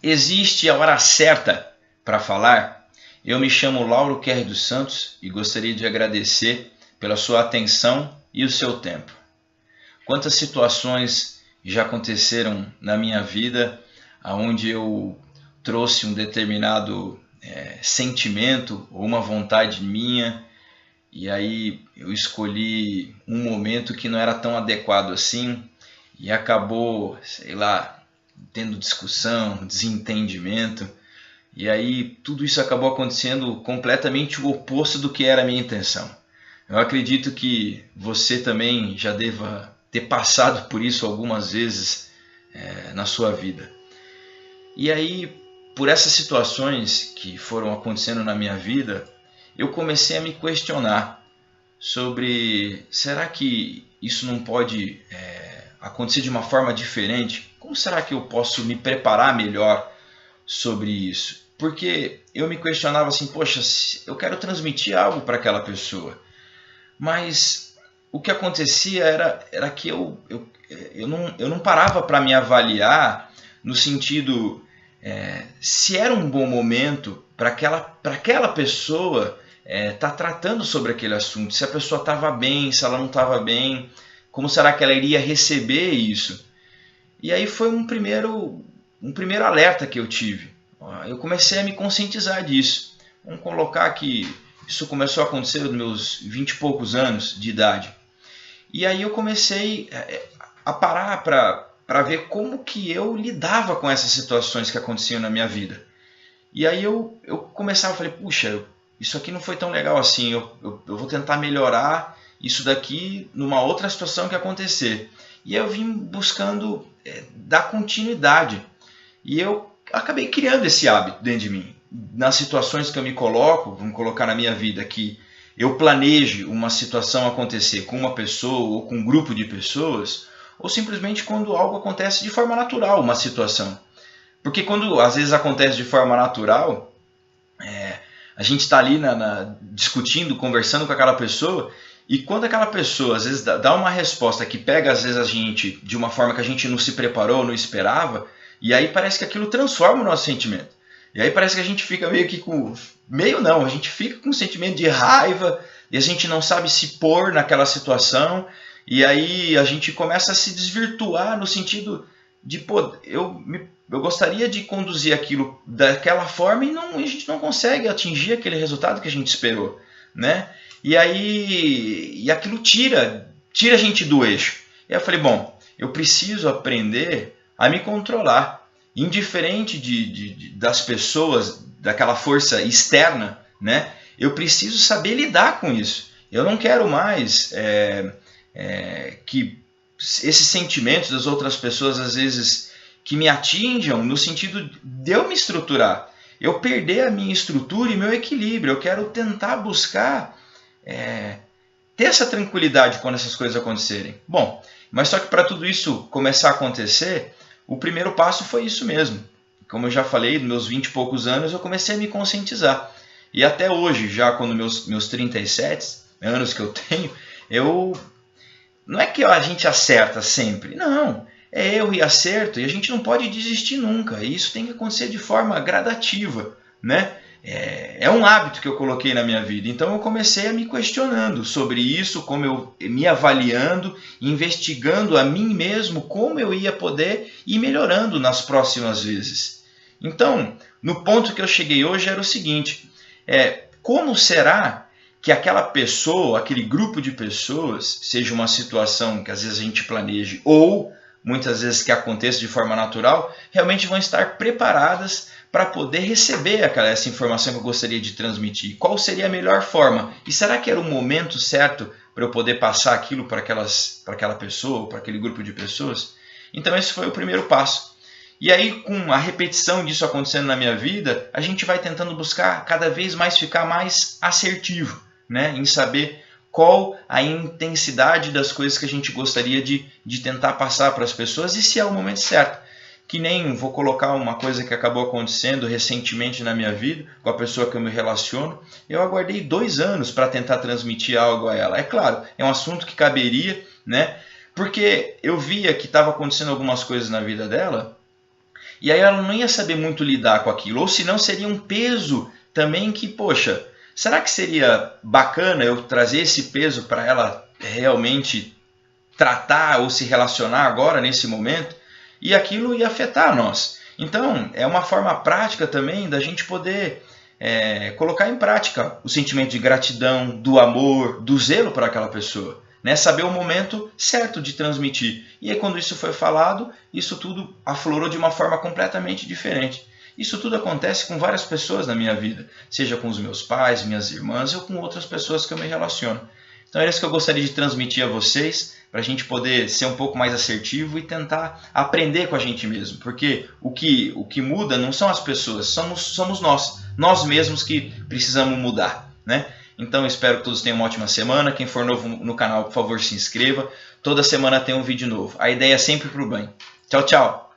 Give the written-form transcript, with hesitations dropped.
Existe a hora certa para falar? Eu me chamo Lauro Kerr dos Santos e gostaria de agradecer pela sua atenção e o seu tempo. Quantas situações já aconteceram na minha vida onde eu trouxe um determinado sentimento ou uma vontade minha e aí eu escolhi um momento que não era tão adequado assim e acabou, sei lá, tendo discussão, desentendimento, e aí tudo isso acabou acontecendo completamente o oposto do que era a minha intenção. Eu acredito que você também já deva ter passado por isso algumas vezes na sua vida. E aí, por essas situações que foram acontecendo na minha vida, eu comecei a me questionar sobre será que isso não pode acontecer de uma forma diferente? Como será que eu posso me preparar melhor sobre isso? Porque eu me questionava assim, poxa, eu quero transmitir algo para aquela pessoa, mas o que acontecia era que eu não parava para me avaliar no sentido se era um bom momento para aquela pessoa tá tratando sobre aquele assunto, se a pessoa estava bem, se ela não estava bem, como será que ela iria receber isso? E aí foi um primeiro alerta que eu tive. Eu comecei a me conscientizar disso. Vamos colocar que isso começou a acontecer nos meus 20 e poucos anos de idade. E aí eu comecei a parar para ver como que eu lidava com essas situações que aconteciam na minha vida. E aí eu começava a falar, puxa, isso aqui não foi tão legal assim, eu vou tentar melhorar isso daqui numa outra situação que acontecer. E eu vim buscando dar continuidade. E eu acabei criando esse hábito dentro de mim. Nas situações que eu me coloco, vamos colocar na minha vida, que eu planeje uma situação acontecer com uma pessoa ou com um grupo de pessoas, ou simplesmente quando algo acontece de forma natural, uma situação. Porque quando às vezes acontece de forma natural, a gente está ali discutindo, conversando com aquela pessoa, e quando aquela pessoa às vezes dá uma resposta que pega às vezes a gente de uma forma que a gente não se preparou, não esperava, e aí parece que aquilo transforma o nosso sentimento. E aí parece que a gente fica meio que com... Meio não, a gente fica com um sentimento de raiva, e a gente não sabe se pôr naquela situação, e aí a gente começa a se desvirtuar no sentido de, pô, eu gostaria de conduzir aquilo daquela forma e a gente não consegue atingir aquele resultado que a gente esperou, né? E aí aquilo tira a gente do eixo. E aí eu falei, bom, eu preciso aprender a me controlar. Indiferente das pessoas, daquela força externa, né? Eu preciso saber lidar com isso. Eu não quero mais que esses sentimentos das outras pessoas, às vezes, que me atinjam no sentido de eu me estruturar. Eu perder a minha estrutura e meu equilíbrio. Eu quero tentar buscar ter essa tranquilidade quando essas coisas acontecerem. Bom, mas só que para tudo isso começar a acontecer, o primeiro passo foi isso mesmo. Como eu já falei, nos meus 20 e poucos anos eu comecei a me conscientizar. E até hoje, já com meus 37 anos que eu tenho, não é que a gente acerta sempre, não. É erro e acerto e a gente não pode desistir nunca. E isso tem que acontecer de forma gradativa, né? É um hábito que eu coloquei na minha vida. Então eu comecei a me questionando sobre isso, como eu me avaliando, investigando a mim mesmo, como eu ia poder ir melhorando nas próximas vezes. Então, no ponto que eu cheguei hoje era o seguinte, como será que aquela pessoa, aquele grupo de pessoas, seja uma situação que às vezes a gente planeje ou muitas vezes que aconteça de forma natural, realmente vão estar preparadas para poder receber essa informação que eu gostaria de transmitir. Qual seria a melhor forma? E será que era o momento certo para eu poder passar aquilo para aquela pessoa, para aquele grupo de pessoas? Então esse foi o primeiro passo. E aí, com a repetição disso acontecendo na minha vida, a gente vai tentando buscar cada vez mais ficar mais assertivo, né? Em saber qual a intensidade das coisas que a gente gostaria de tentar passar para as pessoas e se é o momento certo. Que nem vou colocar uma coisa que acabou acontecendo recentemente na minha vida, com a pessoa que eu me relaciono, eu aguardei 2 anos para tentar transmitir algo a ela. É claro, é um assunto que caberia, né? Porque eu via que estava acontecendo algumas coisas na vida dela, E aí ela não ia saber muito lidar com aquilo, ou senão seria um peso também que, poxa, será que seria bacana eu trazer esse peso para ela realmente tratar ou se relacionar agora, nesse momento? E aquilo ia afetar nós. Então, é uma forma prática também da gente poder colocar em prática o sentimento de gratidão, do amor, do zelo por aquela pessoa. Né? Saber o momento certo de transmitir. E aí, quando isso foi falado, isso tudo aflorou de uma forma completamente diferente. Isso tudo acontece com várias pessoas na minha vida, seja com os meus pais, minhas irmãs ou com outras pessoas que eu me relaciono. Então é isso que eu gostaria de transmitir a vocês, para a gente poder ser um pouco mais assertivo e tentar aprender com a gente mesmo. Porque o que muda não são as pessoas, somos nós mesmos que precisamos mudar, né? Então espero que todos tenham uma ótima semana. Quem for novo no canal, por favor, se inscreva. Toda semana tem um vídeo novo. A ideia é sempre para o bem. Tchau, tchau!